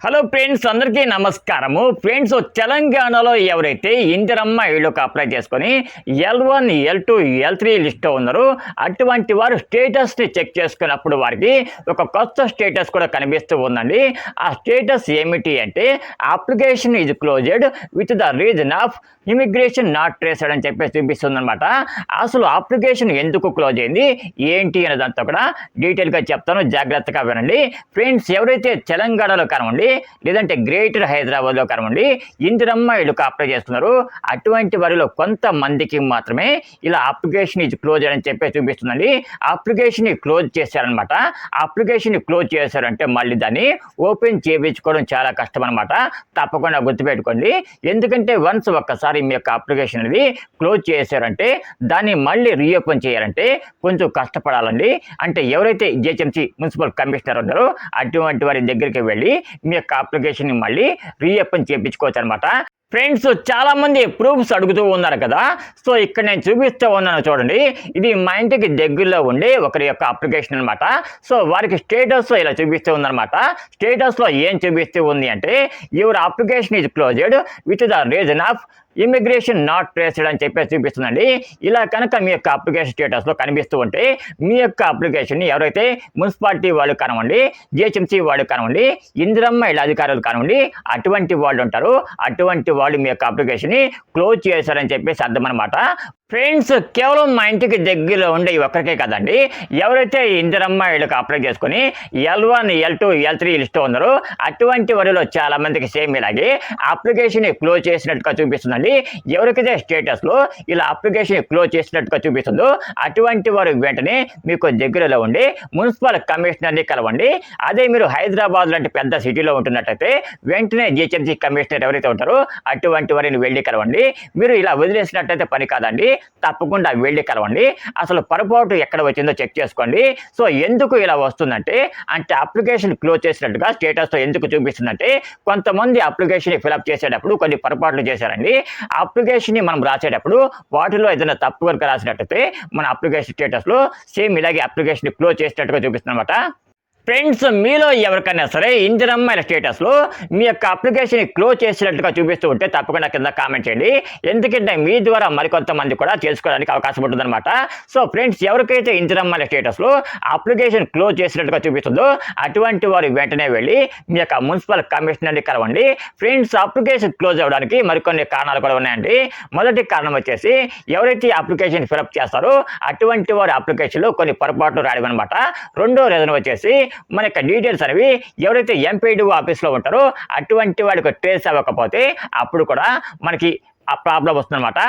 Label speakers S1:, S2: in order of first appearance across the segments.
S1: Hello friends, అందరికీ నమస్కారము. Friends, తెలంగాణలో ఎవరైతే ఇందిరమ్మ ఇళ్ళకు అప్లై చేసుకొని L1, L2, L3 లిస్ట్లో ఉన్నారో అటువంటి వారు స్టేటస్ని చెక్ చేసుకున్నప్పుడు వారికి ఒక కొత్త స్టేటస్ కూడా కనిపిస్తూ ఉందండి. ఆ స్టేటస్ ఏమిటి అంటే application is closed with the reason of immigration not traced అని చెప్పేసి చూపిస్తుందన్నమాట. అసలు అప్లికేషన్ ఎందుకు క్లోజ్ అయింది ఏంటి అనేదంతా కూడా డీటెయిల్గా చెప్తాను, జాగ్రత్తగా వినండి. ఫ్రెండ్స్, ఎవరైతే తెలంగాణలో కానివ్వండి లేదంటే గ్రేటర్ హైదరాబాద్లో కానివ్వండి ఇందిరమ్మ ఇళ్ళకు అప్లై చేస్తున్నారు అటువంటి వారిలో కొంతమందికి మాత్రమే ఇలా అప్లికేషన్ ఈజ్ క్లోజ్ అని చెప్పేసి చూపిస్తుందండి. అప్లికేషన్ క్లోజ్ చేశారనమాట. అప్లికేషన్ క్లోజ్ చేశారంటే మళ్ళీ దాన్ని ఓపెన్ చేయించుకోవడం చాలా కష్టం అనమాట. తప్పకుండా గుర్తుపెట్టుకోండి. ఎందుకంటే వన్స్ ఒక్కసారి మీ యొక్క అప్లికేషన్ అనేది క్లోజ్ చేశారంటే దాన్ని మళ్ళీ రీఓపెన్ చేయాలంటే కొంచెం కష్టపడాలండి. అంటే ఎవరైతే జిహెచ్ఎంసీ మున్సిపల్ కమిషనర్ ఉన్నారో అటువంటి వారి దగ్గరికి వెళ్ళి మీ యొక్క అప్లికేషన్ మళ్ళీ రీఓపెన్ చేయించుకోవచ్చు అనమాట. ఫ్రెండ్స్, చాలా మంది ప్రూఫ్స్ అడుగుతూ ఉన్నారు కదా. సో ఇక్కడ నేను చూపిస్తూ ఉన్నాను చూడండి. ఇది మా ఇంటికి దగ్గరలో ఉండే ఒకరి యొక్క అప్లికేషన్ అనమాట. సో వారికి స్టేటస్ ఇలా చూపిస్తూ ఉందన్నమాట. స్టేటస్లో ఏం చూపిస్తూ ఉంది అంటే your application is closed with the reason of immigration not traced అని చెప్పేసి చూపిస్తుందండి. ఇలా కనుక మీ యొక్క అప్లికేషన్ స్టేటస్లో కనిపిస్తూ ఉంటే మీ యొక్క అప్లికేషన్ని ఎవరైతే మున్సిపాలిటీ వాళ్ళు కానివ్వండి, జిహెచ్ఎంసీ వాళ్ళు కానివ్వండి, ఇందిరమ్మ ఇళ్ళ అధికారులు కానివ్వండి అటువంటి వాళ్ళు ఉంటారు. అటువంటి వాళ్ళు మీ యొక్క అప్లికేషన్ని క్లోజ్ చేశారని చెప్పేసి అర్థం అనమాట. ఫ్రెండ్స్, కేవలం మా ఇంటికి దగ్గరలో ఉండే ఒక్కరికే కదండి. ఎవరైతే ఇందిరమ్మ ఇళ్ళకి అప్లై చేసుకుని L1, L2, L3 లిస్ట్లో ఉన్నారో అటువంటి వారిలో చాలా మందికి సేమ్ ఇలాగే అప్లికేషన్ క్లోజ్ చేసినట్టుగా చూపిస్తుందండి. ఎవరికైతే స్టేటస్లో ఇలా అప్లికేషన్ క్లోజ్ చేసినట్టుగా చూపిస్తుందో అటువంటి వారు వెంటనే మీకు దగ్గరలో ఉండి మున్సిపల్ కమిషనర్ని కలవండి. అదే మీరు హైదరాబాద్ లాంటి పెద్ద సిటీలో ఉంటున్నట్టయితే వెంటనే జిహెచ్ఎంసీ కమిషనర్ ఎవరైతే ఉంటారో అటువంటి వారిని వెళ్ళి కలవండి. మీరు ఇలా వదిలేసినట్టయితే పని కాదండి. తప్పకుండా వెళ్ళి కలవండి. అసలు పొరపాటు ఎక్కడ వచ్చిందో చెక్ చేసుకోండి. సో ఎందుకు ఇలా వస్తుందంటే అప్లికేషన్ క్లోజ్ చేసినట్టుగా స్టేటస్తో ఎందుకు చూపిస్తుందంటే కొంతమంది అప్లికేషన్ ఫిలప్ చేసేటప్పుడు కొన్ని పొరపాట్లు చేశారండి. అప్లికేషన్ని మనం రాసేటప్పుడు వాటిలో ఏదైనా తప్పు కనుక రాసినట్టయితే మన అప్లికేషన్ స్టేటస్లో సేమ్ ఇలాగే అప్లికేషన్ క్లోజ్ చేసినట్టుగా చూపిస్తుంది అనమాట. ఫ్రెండ్స్, మీలో ఎవరికైనా సరే ఇందిరమ్మ స్టేటస్లో మీ యొక్క అప్లికేషన్ క్లోజ్ చేసినట్టుగా చూపిస్తూ ఉంటే తప్పకుండా కింద కామెంట్ చేయండి. ఎందుకంటే మీ ద్వారా మరికొంతమంది కూడా తెలుసుకోవడానికి అవకాశం ఉంటుందన్నమాట. సో ఫ్రెండ్స్, ఎవరికైతే ఇందిరమ్మ స్టేటస్లో అప్లికేషన్ క్లోజ్ చేసినట్టుగా చూపిస్తుందో అటువంటి వారు వెంటనే వెళ్ళి మీ యొక్క మున్సిపల్ కమిషనర్ని కలవండి. ఫ్రెండ్స్, అప్లికేషన్ క్లోజ్ అవ్వడానికి మరికొన్ని కారణాలు కూడా ఉన్నాయండి. మొదటి కారణం వచ్చేసి ఎవరైతే అప్లికేషన్ ఫిలప్ చేస్తారో అటువంటి వారి అప్లికేషన్లో కొన్ని పొరపాట్లు రాయడం అనమాట. రెండో రీజన్ వచ్చేసి మన యొక్క డీటెయిల్స్ అనేవి ఎవరైతే ఎంపీడీఓ ఆఫీస్లో ఉంటారో అటువంటి వాడికి ట్రేస్ అవ్వకపోతే అప్పుడు కూడా మనకి ఆ ప్రాబ్లం వస్తుందన్నమాట.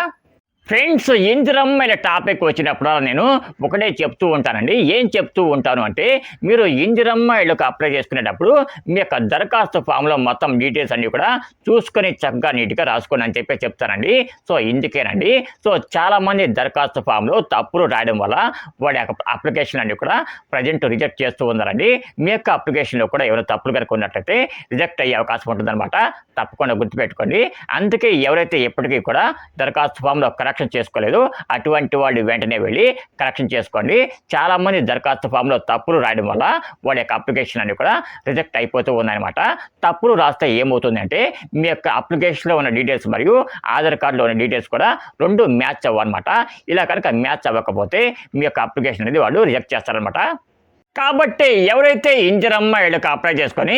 S1: ఫ్రెండ్స్, ఇందిరమ్మ టాపిక్ వచ్చినప్పుడు నేను ఒకటే చెప్తూ ఉంటానండి. ఏం చెప్తూ ఉంటాను అంటే మీరు ఇందిరమ్మ ఇళ్ళకు అప్లై చేసుకునేటప్పుడు మీ యొక్క దరఖాస్తు ఫామ్లో మొత్తం డీటెయిల్స్ అన్నీ కూడా చూసుకొని చక్కగా నీట్గా రాసుకోండి అని చెప్పి చెప్తానండి. సో ఇందుకేనండి. సో చాలామంది దరఖాస్తు ఫామ్లో తప్పులు రాయడం వల్ల వాడి యొక్క అప్లికేషన్ అన్నీ కూడా ప్రజెంట్ రిజెక్ట్ చేస్తూ ఉన్నారండి. మీ యొక్క అప్లికేషన్లో కూడా ఎవరైనా తప్పులు కనుక ఉన్నట్టయితే రిజెక్ట్ అయ్యే అవకాశం ఉంటుందన్నమాట. తప్పకుండా గుర్తుపెట్టుకోండి. అందుకే ఎవరైతే ఎప్పటికీ కూడా దరఖాస్తు ఫామ్లో కరెక్షన్ చేసుకోలేదు అటువంటి వాళ్ళు వెంటనే వెళ్ళి కరెక్షన్ చేసుకోండి. చాలామంది దరఖాస్తు ఫామ్లో తప్పులు రాయడం వల్ల వాళ్ళ యొక్క అప్లికేషన్ అన్ని కూడా రిజెక్ట్ అయిపోతూ ఉన్నాయన్నమాట. తప్పులు రాస్తే ఏమవుతుంది అంటే మీ యొక్క అప్లికేషన్లో ఉన్న డీటెయిల్స్ మరియు ఆధార్ కార్డులో ఉన్న డీటెయిల్స్ కూడా రెండు మ్యాచ్ అవ్వన్నమాట. ఇలా కనుక మ్యాచ్ అవ్వకపోతే మీ యొక్క అప్లికేషన్ అనేది వాళ్ళు రిజెక్ట్ చేస్తారనమాట. కాబట్టి ఎవరైతే ఇందిరమ్మ ఇళ్ళకు అప్లై చేసుకొని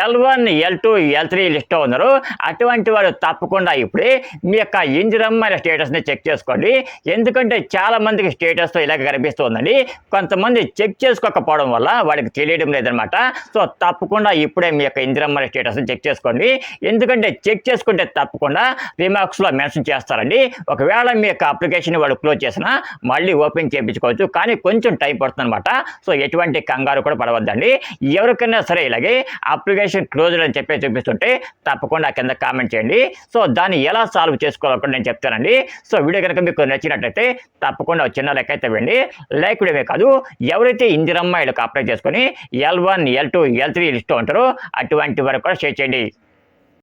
S1: L1, L2, L3 లిస్ట్లో ఉన్నారో అటువంటి వారు తప్పకుండా ఇప్పుడే మీ యొక్క ఇందిరమ్మ స్టేటస్ని చెక్ చేసుకోండి. ఎందుకంటే చాలామందికి స్టేటస్తో ఇలాగ కనిపిస్తూ ఉందండి. కొంతమంది చెక్ చేసుకోకపోవడం వల్ల వాళ్ళకి తెలియడం లేదనమాట. సో తప్పకుండా ఇప్పుడే మీ యొక్క ఇందిరమ్మ స్టేటస్ని చెక్ చేసుకోండి. ఎందుకంటే చెక్ చేసుకుంటే తప్పకుండా రిమార్క్స్లో మెన్షన్ చేస్తారండి. ఒకవేళ మీ యొక్క అప్లికేషన్ వాళ్ళు క్లోజ్ చేసినా మళ్ళీ ఓపెన్ చేయించుకోవచ్చు, కానీ కొంచెం టైం పడుతుంది అనమాట. సో ఎటువంటి కంగారు కూడా పడవద్దండి. ఎవరికైనా సరే ఇలాగే అప్లికేషన్ క్లోజ్ అని చెప్పి చూపిస్తుంటే తప్పకుండా కింద కామెంట్ చేయండి. సో దాన్ని ఎలా సాల్వ్ చేసుకోవాలని నేను చెప్తానండి. సో వీడియో కనుక మీకు నచ్చినట్లయితే తప్పకుండా చిన్న లెక్క అయితే ఇవ్వండి. లైక్ వీడియోమే కాదు, ఎవరైతే ఇందిరమ్మ ఇళ్ళకి అప్లై చేసుకొని L1, L2, L3 లిస్ట్లో ఉంటారో అటువంటి వరకు కూడా షేర్ చేయండి.